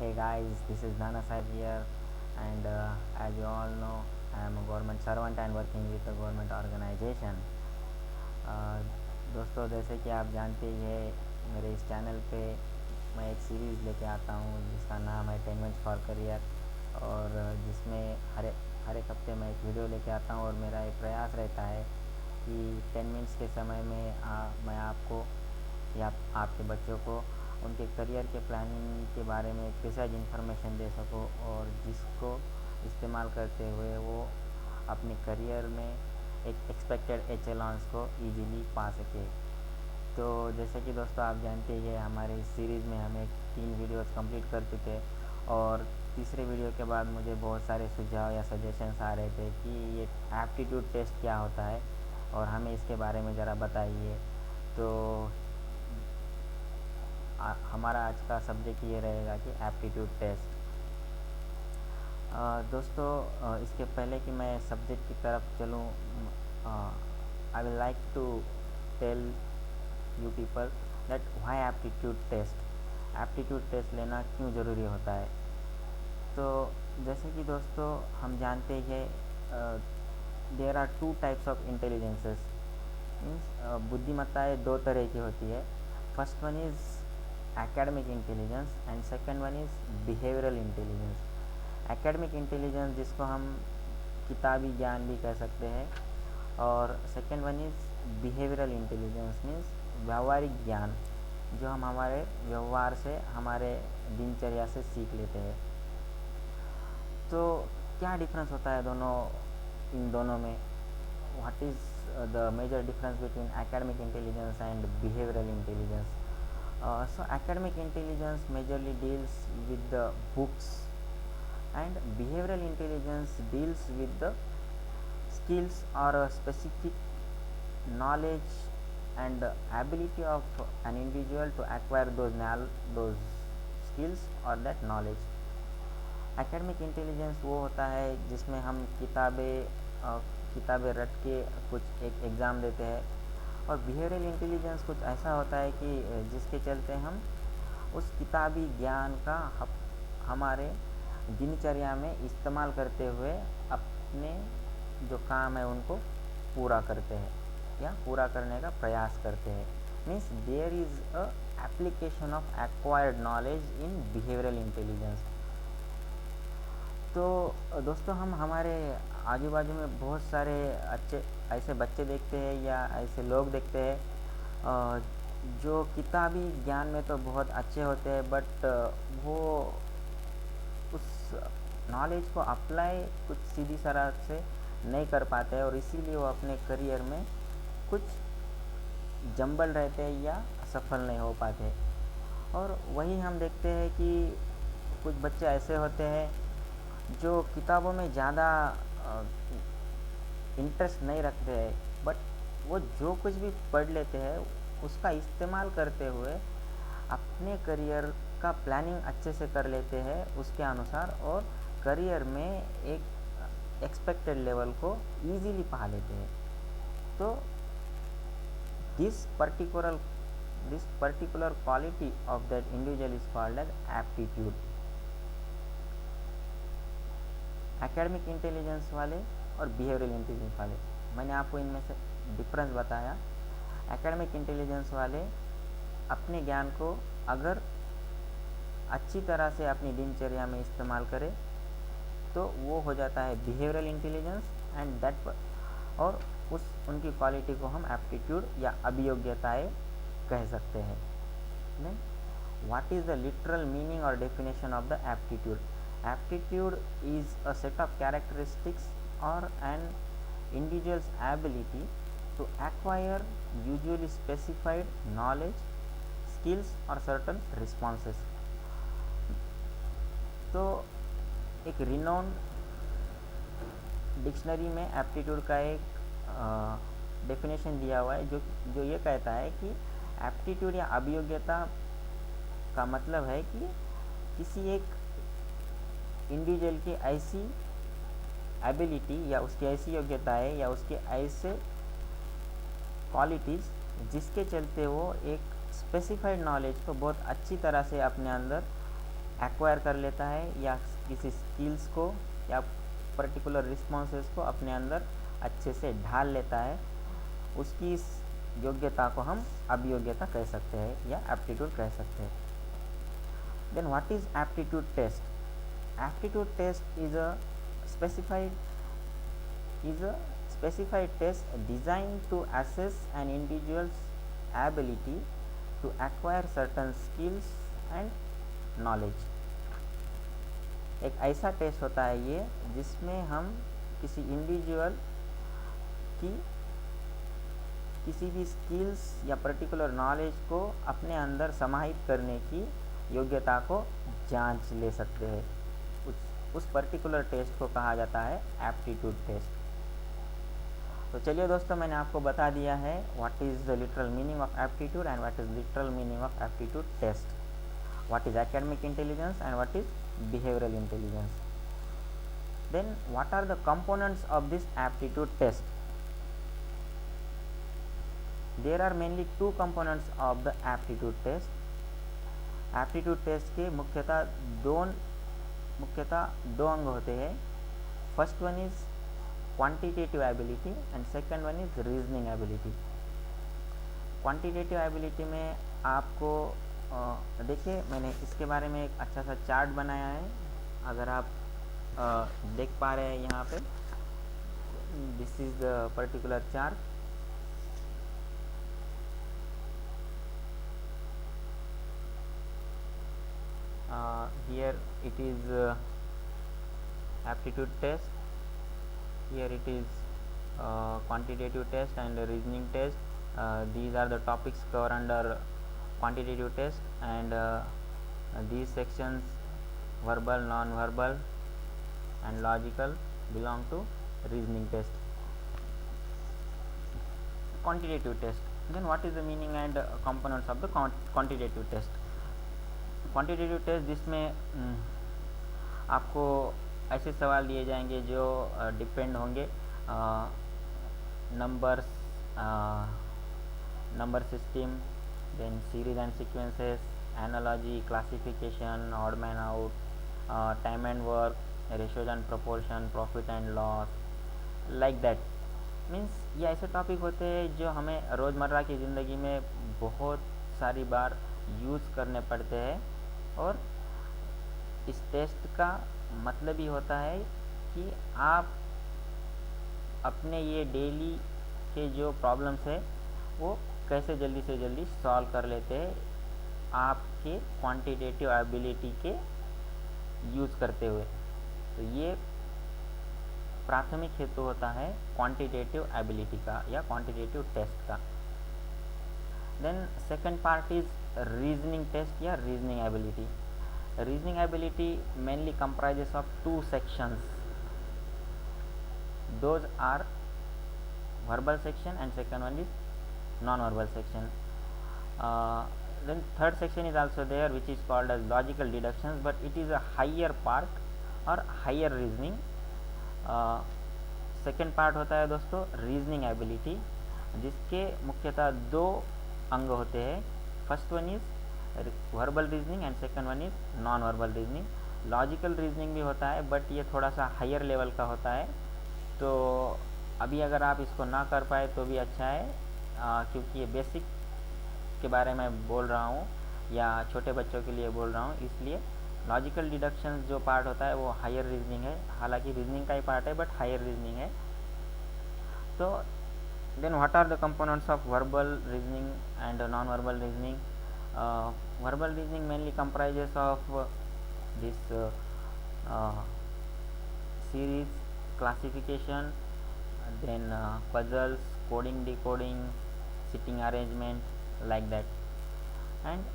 Hey guys, this is Nana Saib here, and as you all know, I am a government servant and working with a government organization. दोस्तों, जैसे कि आप जानते ही है, मेरे इस चैनल पे मैं एक सीरीज़ लेके आता हूँ जिसका नाम है 10 मिनट्स फॉर करियर, और जिसमें हर एक हफ्ते मैं एक वीडियो लेके आता हूँ और मेरा एक प्रयास रहता है कि 10 मिनट्स के समय में मैं आपको या आपके बच्चों को उनके करियर के प्लानिंग के बारे में प्रिसाइज इन्फॉर्मेशन दे सकूँ, और जिसको इस्तेमाल करते हुए वो अपने करियर में एक एक्सपेक्टेड एचेलॉन्स को इजीली पा सके। तो जैसे कि दोस्तों आप जानते ही है, हमारे इस सीरीज़ में हम 3 वीडियोस कंप्लीट कर चुके हैं, और तीसरे वीडियो के बाद मुझे बहुत सारे सुझाव या सजेशंस आ रहे थे कि ये एप्टीट्यूड टेस्ट क्या होता है और हमें इसके बारे में ज़रा बताइए। तो हमारा आज का सब्जेक्ट ये रहेगा कि एप्टीट्यूड टेस्ट। दोस्तों, इसके पहले कि मैं सब्जेक्ट की तरफ चलूँ, I will like to tell you people that why aptitude test. Aptitude test लेना क्यों ज़रूरी होता है। तो जैसे कि दोस्तों हम जानते ही है, there are 2 types of intelligences. Means बुद्धिमत्ताएँ 2 तरह की होती है। First one is academic intelligence and second one is behavioural intelligence. Academic intelligence जिसको हम किताबी ज्ञान भी कह सकते हैं, और second one is behavioural intelligence means व्यावहारिक ज्ञान, जो हम हमारे व्यवहार से, हमारे दिनचर्या से सीख लेते हैं। तो क्या डिफरेंस होता है इन दोनों में? What is the major difference between academic intelligence and behavioural intelligence? So academic intelligence majorly deals with the books, and behavioral intelligence deals with the skills or a specific knowledge and ability of an individual to acquire those skills or that knowledge. Academic intelligence वो होता है जिसमें हम किताबें रट के कुछ एक एग्ज़ाम देते हैं, और बिहेवियरल इंटेलिजेंस कुछ ऐसा होता है कि जिसके चलते हम उस किताबी ज्ञान का हमारे दिनचर्या में इस्तेमाल करते हुए अपने जो काम है उनको पूरा करते हैं या पूरा करने का प्रयास करते हैं। Means there is a application of acquired knowledge in behavioural intelligence. तो दोस्तों हम हमारे आजू बाजू में बहुत सारे अच्छे ऐसे बच्चे देखते हैं या ऐसे लोग देखते हैं जो किताबी ज्ञान में तो बहुत अच्छे होते हैं, बट वो उस नॉलेज को अप्लाई कुछ सीधी तरह से नहीं कर पाते हैं, और इसीलिए वो अपने करियर में कुछ जंबल रहते हैं या सफल नहीं हो पाते। और वही हम देखते हैं कि कुछ बच्चे ऐसे होते हैं जो किताबों में ज़्यादा इंटरेस्ट नहीं रखते हैं, बट वो जो कुछ भी पढ़ लेते हैं उसका इस्तेमाल करते हुए अपने करियर का प्लानिंग अच्छे से कर लेते हैं उसके अनुसार, और करियर में एक एक्सपेक्टेड लेवल को इजीली पा लेते हैं। तो this particular quality of that individual is called as aptitude. Academic intelligence वाले और बिहेवियरल इंटेलिजेंस वाले, मैंने आपको इनमें से डिफरेंस बताया। एकेडमिक इंटेलिजेंस वाले अपने ज्ञान को अगर अच्छी तरह से अपनी दिनचर्या में इस्तेमाल करें तो वो हो जाता है बिहेवियरल इंटेलिजेंस, एंड दैट और उनकी क्वालिटी को हम एप्टीट्यूड या अभियोग्यताएं कह सकते हैं। Then what is the literal meaning और definition of the aptitude? Aptitude is a set of characteristics or an individual's ability to acquire usually specified knowledge, skills or certain responses. तो एक renowned dictionary में aptitude का एक definition दिया हुआ है जो ये कहता है कि एप्टीट्यूड या अभियोग्यता का मतलब है कि किसी एक इंडिविजुअल की ऐसी एबिलिटी या उसकी ऐसी योग्यताएं या उसके ऐसे क्वालिटीज़ जिसके चलते वो एक स्पेसिफाइड नॉलेज को बहुत अच्छी तरह से अपने अंदर एक्वायर कर लेता है या किसी स्किल्स को या पर्टिकुलर रिस्पॉन्सेस को अपने अंदर अच्छे से ढाल लेता है, उसकी इस योग्यता को हम अभियोग्यता कह सकते हैं या एप्टीट्यूड कह सकते हैं। Then what is aptitude test? Aptitude test is a specified test designed to assess an individual's ability to acquire certain skills and knowledge। एक ऐसा टेस्ट होता है ये जिसमें हम किसी इंडिविजुअल की किसी भी स्किल्स या पर्टिकुलर नॉलेज को अपने अंदर समाहित करने की योग्यता को जांच ले सकते हैं। उस पर्टिकुलर टेस्ट को कहा जाता है एप्टीट्यूड टेस्ट। तो चलिए दोस्तों, मैंने आपको बता दिया है what is the literal meaning of aptitude and what is literal meaning of aptitude test, what is academic intelligence and what is behavioral intelligence. Then what are the components of this aptitude test? There are mainly two components of the aptitude test. aptitude test के मुख्यतः दो अंग होते हैं। First one is quantitative ability and second one is reasoning ability. Quantitative ability में आपको देखिए, मैंने इसके बारे में एक अच्छा सा चार्ट बनाया है, अगर आप देख पा रहे हैं यहाँ पे, this is the particular chart. Here it is aptitude test, here it is quantitative test and reasoning test. These are the topics covered under quantitative test, and these sections, verbal, non-verbal and logical, belong to reasoning test. Quantitative test. Then what is the meaning and components of the quantitative test? Quantitative test जिसमें आपको ऐसे सवाल दिए जाएंगे जो depend होंगे number system, then series and sequences, analogy, classification, odd man out, time and work, ratios and proportion, profit and loss, like that. Means ये ऐसे टॉपिक होते हैं जो हमें रोज़मर्रा की ज़िंदगी में बहुत सारी बार यूज़ करने पड़ते हैं, और इस टेस्ट का मतलब ही होता है कि आप अपने ये डेली के जो प्रॉब्लम्स है वो कैसे जल्दी से जल्दी सॉल्व कर लेते हैं आपके क्वांटिटेटिव एबिलिटी के यूज़ करते हुए। तो ये प्राथमिक हेतु होता है क्वांटिटेटिव एबिलिटी का या क्वांटिटेटिव टेस्ट का। Then second part is reasoning test या reasoning ability. Reasoning ability mainly comprises of two sections, those are verbal section and second one is non-verbal section. Then third section is also there, which is called as logical deductions, but it is a higher part or higher reasoning. Second part होता है दोस्तों reasoning ability, जिसके मुख्यतः दो अंग होते हैं। First one is verbal reasoning and second one is non verbal reasoning. Logical reasoning भी होता है, बट ये थोड़ा सा हायर लेवल का होता है। तो अभी अगर आप इसको ना कर पाए तो भी अच्छा है, क्योंकि ये बेसिक के बारे में बोल रहा हूँ या छोटे बच्चों के लिए बोल रहा हूँ, इसलिए लॉजिकल डिडक्शंस जो पार्ट होता है वो हायर रीजनिंग है। हालांकि रीजनिंग का ही पार्ट है, बट हायर रीजनिंग है। तो then what are the components of verbal reasoning and non verbal reasoning? Verbal reasoning mainly comprises of this series, classification, then puzzles, coding, decoding, sitting arrangement, like that. And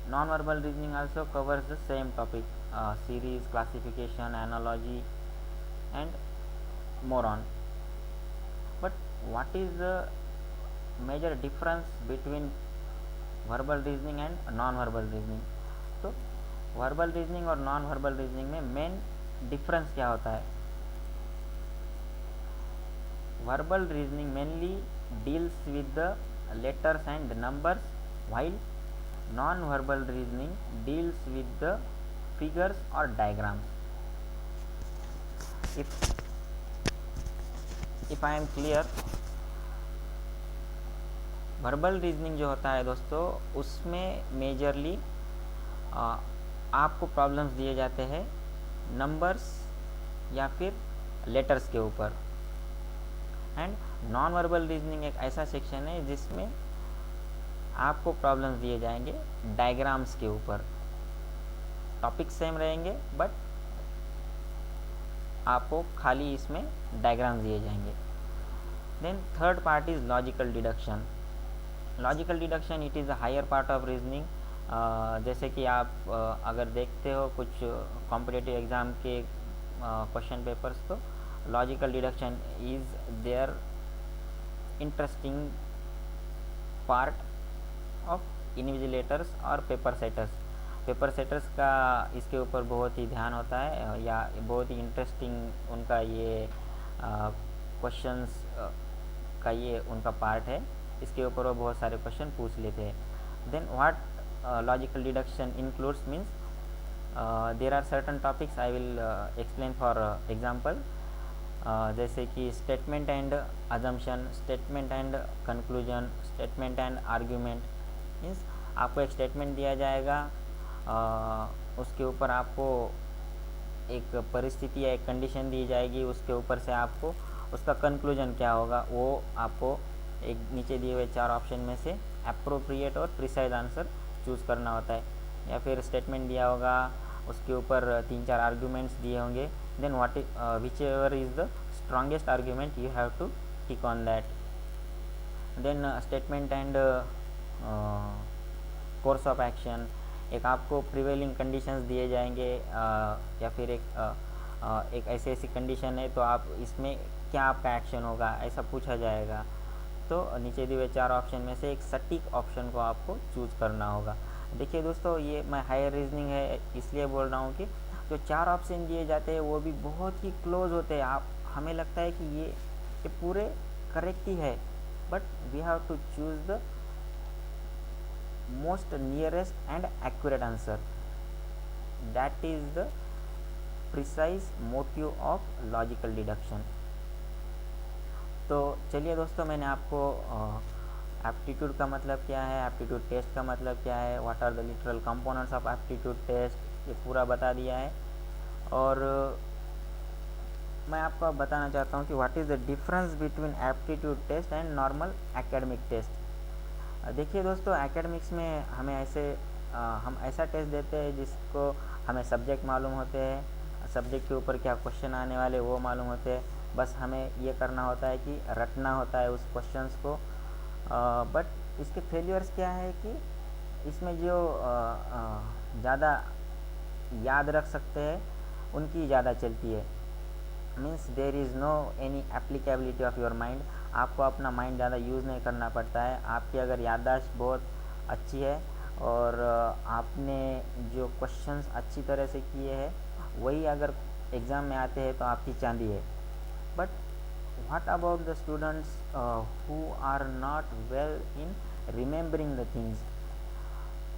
non-verbal reasoning also covers the same topic, series, classification, analogy and more on. But what is the major difference between verbal reasoning and non-verbal reasoning? तो verbal reasoning और non-verbal reasoning में main difference क्या होता है? Verbal reasoning mainly deals with the letters and numbers, while non-verbal reasoning deals with the figures or diagrams. if I am clear, verbal reasoning जो होता है दोस्तों, उसमें मेजरली आपको प्रॉब्लम्स दिए जाते हैं नंबर्स या फिर लेटर्स के ऊपर। एंड नॉन वर्बल रीजनिंग एक ऐसा सेक्शन है जिसमें आपको प्रॉब्लम्स दिए जाएंगे डायग्राम्स के ऊपर। टॉपिक सेम रहेंगे बट आपको खाली इसमें डायग्राम्स दिए जाएंगे। Then third part is logical deduction. Logical deduction it is a higher part of reasoning. जैसे कि आप अगर देखते हो कुछ कॉम्पिटिटिव एग्ज़ाम के क्वेश्चन पेपर्स, तो logical deduction is their interesting part of invigilators और पेपर सेटर्स। पेपर सेटर्स का इसके ऊपर बहुत ही ध्यान होता है, या बहुत ही इंटरेस्टिंग उनका ये क्वेश्चंस का ये उनका पार्ट है। इसके ऊपर वो बहुत सारे क्वेश्चन पूछ लेते हैं। Then what logical deduction includes means there are certain topics I will explain for example, जैसे कि statement and assumption, statement and conclusion, statement and argument. Means आपको एक स्टेटमेंट दिया जाएगा, उसके ऊपर आपको एक परिस्थिति या एक कंडीशन दी जाएगी, उसके ऊपर से आपको उसका कंक्लूजन क्या होगा वो आपको एक नीचे दिए हुए 4 ऑप्शन में से अप्रोप्रिएट और प्रिसाइज आंसर चूज़ करना होता है। या फिर स्टेटमेंट दिया होगा, उसके ऊपर 3-4 आर्ग्यूमेंट्स दिए होंगे, then what whichever is the strongest argument you have to tick on that. Then statement and course of action, एक आपको प्रिवेलिंग कंडीशंस दिए जाएंगे, या फिर एक ऐसी कंडीशन है तो आप इसमें क्या आपका एक्शन होगा ऐसा पूछा जाएगा। तो नीचे दिए हुए 4 ऑप्शन में से एक सटीक ऑप्शन को आपको चूज़ करना होगा। देखिए दोस्तों, ये मैं हायर रीजनिंग है इसलिए बोल रहा हूँ कि जो 4 ऑप्शन दिए जाते हैं वो भी बहुत ही क्लोज होते हैं। आप हमें लगता है कि ये पूरे करेक्ट ही है, but we have to choose the most nearest and accurate answer. That is the precise motive of logical deduction. तो चलिए दोस्तों, मैंने आपको एप्टीट्यूड का मतलब क्या है, एप्टीट्यूड टेस्ट का मतलब क्या है, what are the literal components of aptitude test, ये पूरा बता दिया है। और मैं आपको अब बताना चाहता हूँ कि what is the difference between aptitude test and normal academic test. देखिए दोस्तों, एकेडमिक्स में हमें हम ऐसा टेस्ट देते हैं जिसको हमें सब्जेक्ट मालूम होते हैं, सब्जेक्ट के ऊपर क्या क्वेश्चन आने वाले वो मालूम होते हैं, बस हमें ये करना होता है कि रटना होता है उस क्वेश्चंस को। बट इसके फेलियर्स क्या है कि इसमें जो ज़्यादा याद रख सकते हैं उनकी ज़्यादा चलती है। Means there is no any applicability of your mind. आपको अपना माइंड ज़्यादा यूज़ नहीं करना पड़ता है। आपकी अगर याददाश्त बहुत अच्छी है और आपने जो क्वेश्चंस अच्छी तरह से किए हैं वही अगर एग्ज़ाम में आते हैं तो आपकी चांदी है। But what about the students who are not well in remembering the things.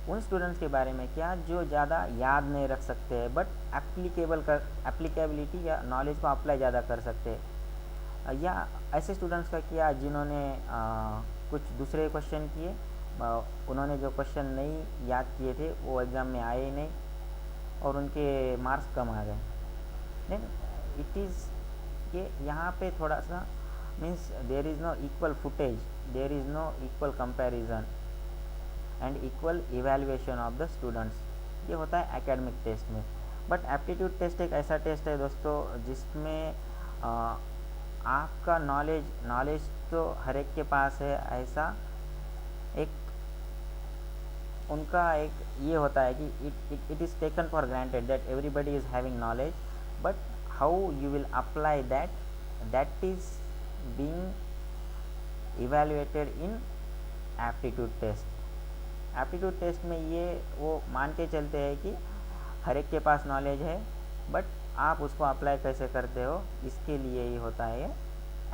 उन स्टूडेंट्स के बारे में क्या जो ज़्यादा याद नहीं रख सकते हैं बट एप्लीकेबिलिटी या नॉलेज को अप्लाई ज़्यादा कर सकते हैं। या ऐसे स्टूडेंट्स का क्या जिन्होंने कुछ दूसरे क्वेश्चन किए, उन्होंने जो क्वेश्चन नहीं याद किए थे वो एग्ज़ाम में आए ही नहीं और उनके मार्क्स कम आ गए। देन इट इज़ कि यहाँ पे थोड़ा सा means there is no equal footage, there is no equal comparison and equal evaluation of the students. ये होता है एकेडमिक टेस्ट में। बट एप्टीट्यूड टेस्ट एक ऐसा टेस्ट है दोस्तों जिसमें आपका नॉलेज तो हर एक के पास है, ऐसा एक उनका एक ये होता है कि it is taken for granted that everybody is having knowledge, but how you will apply that is being evaluated in aptitude test. Aptitude test में ये वो मान के चलते हैं कि हर एक के पास नॉलेज है, बट आप उसको अप्लाई कैसे करते हो इसके लिए ही होता है ये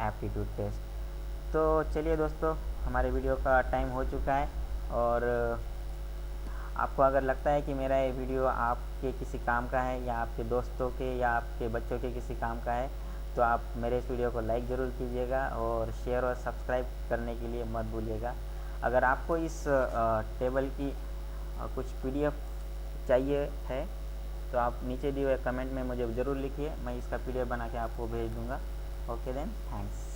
एप्टीट्यूड टेस्ट। तो चलिए दोस्तों, हमारे वीडियो का टाइम हो चुका है और आपको अगर लगता है कि मेरा ये वीडियो आपके किसी काम का है या आपके दोस्तों के या आपके बच्चों के किसी काम का है, तो आप मेरे इस वीडियो को लाइक ज़रूर कीजिएगा और शेयर और सब्सक्राइब करने के लिए मत भूलिएगा। अगर आपको इस टेबल की कुछ PDF चाहिए है तो आप नीचे दिए हुए कमेंट में मुझे ज़रूर लिखिए, मैं इसका PDF बना के आपको भेज दूँगा। Okay then, thanks.